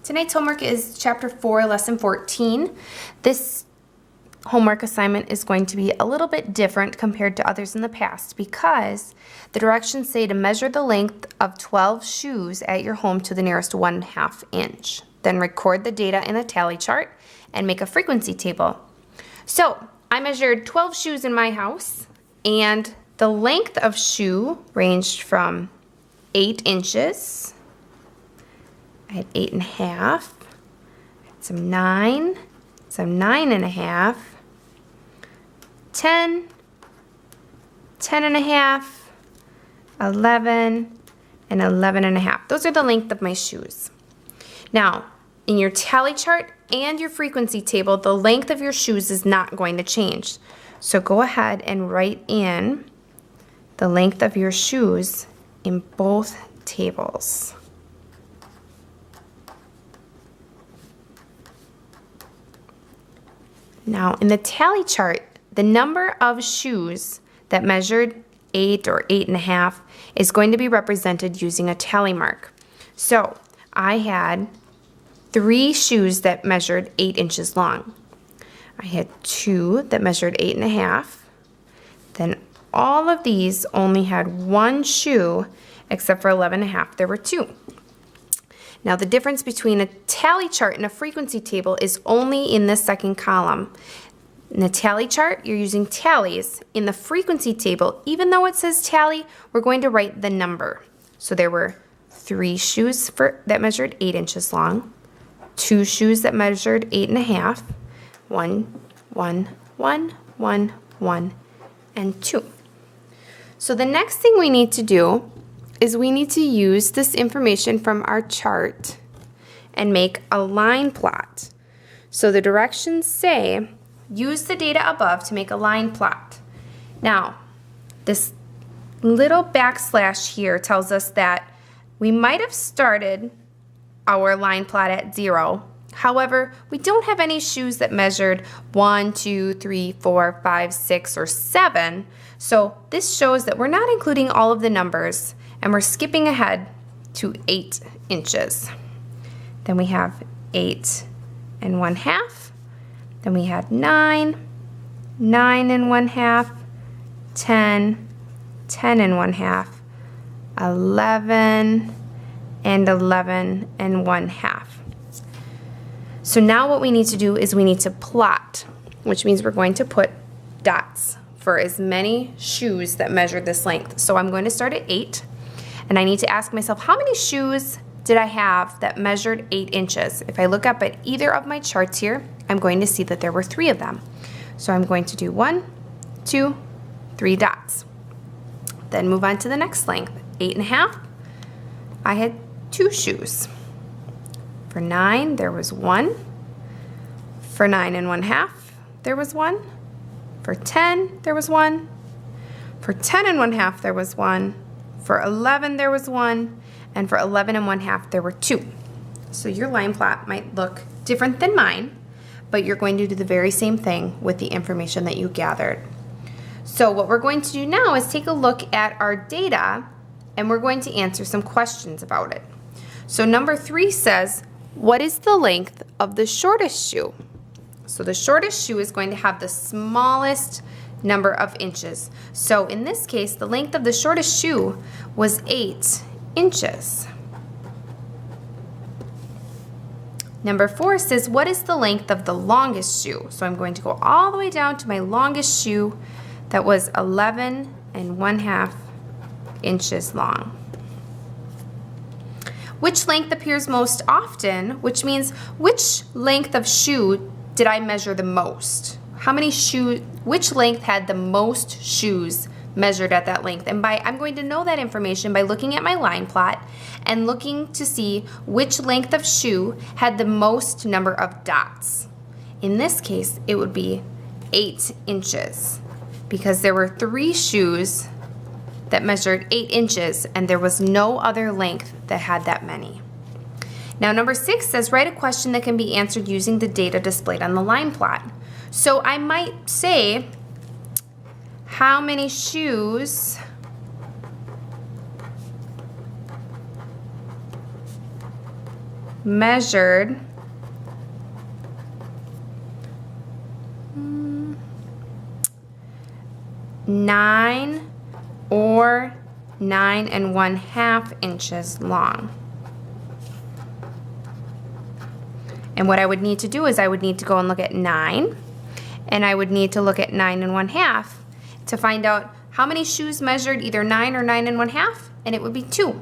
Tonight's homework is Chapter 4, Lesson 14. This homework assignment is going to be a little bit different compared to others in the past because the directions say to measure the length of 12 shoes at your home to the nearest 1/2 inch. Then record the data in a tally chart and make a frequency table. So I measured 12 shoes in my house, and the length of shoe ranged from 8 inches. I had 8.5, some 9, some 9.5, 10, 10.5, 11, and 11.5. Those are the length of my shoes. Now, in your tally chart and your frequency table, the length of your shoes is not going to change. So go ahead and write in the length of your shoes in both tables. Now, in the tally chart, the number of shoes that measured 8 or 8.5 is going to be represented using a tally mark. So I had 3 shoes that measured 8 inches long. I had 2 that measured 8.5. Then all of these only had 1 shoe except for 11.5. There were 2. Now the difference between a tally chart and a frequency table is only in this second column. In the tally chart, you're using tallies. In the frequency table, even though it says tally, we're going to write the number. So there were 3 shoes that measured 8 inches long, 2 shoes that measured 8.5, 1, 1, 1, 1, 1, and 2. So the next thing we need to do is we need to use this information from our chart and make a line plot. So the directions say, use the data above to make a line plot. Now, this little backslash here tells us that we might have started our line plot at 0. However, we don't have any shoes that measured 1, 2, 3, 4, 5, 6, or 7. So this shows that we're not including all of the numbers, and we're skipping ahead to 8 inches. Then we have 8.5. Then we had 9, 9.5, 10, 10.5, 11, and 11.5. So now what we need to do is we need to plot, which means we're going to put dots for as many shoes that measure this length. So I'm going to start at 8, and I need to ask myself, how many shoes did I have that measured 8 inches? If I look up at either of my charts here, I'm going to see that there were 3 of them. So I'm going to do 1, 2, 3 dots. Then move on to the next length, 8.5. I had 2 shoes. For 9, there was 1. For 9.5, there was 1. For 10, there was 1. For 10.5, there was 1. For 11, there was 1. And for 11.5, there were 2. So your line plot might look different than mine, but you're going to do the very same thing with the information that you gathered. So what we're going to do now is take a look at our data, and we're going to answer some questions about it. So number 3 says, what is the length of the shortest shoe? So the shortest shoe is going to have the smallest number of inches. So in this case, the length of the shortest shoe was 8 inches. Number 4 says, what is the length of the longest shoe? So I'm going to go all the way down to my longest shoe that was 11.5 inches long. Which length appears most often, which means which length of shoe did I measure the most? How many shoes, which length had the most shoes measured at that length? And I'm going to know that information by looking at my line plot and looking to see which length of shoe had the most number of dots. In this case, it would be 8 inches because there were 3 shoes that measured 8 inches and there was no other length that had that many. Now number 6 says, write a question that can be answered using the data displayed on the line plot. So I might say, how many shoes measured nine or 9 1/2 inches long. And what I would need to do is I would need to go and look at 9, and I would need to look at 9 1/2 to find out how many shoes measured either 9 or 9 1/2, and it would be 2.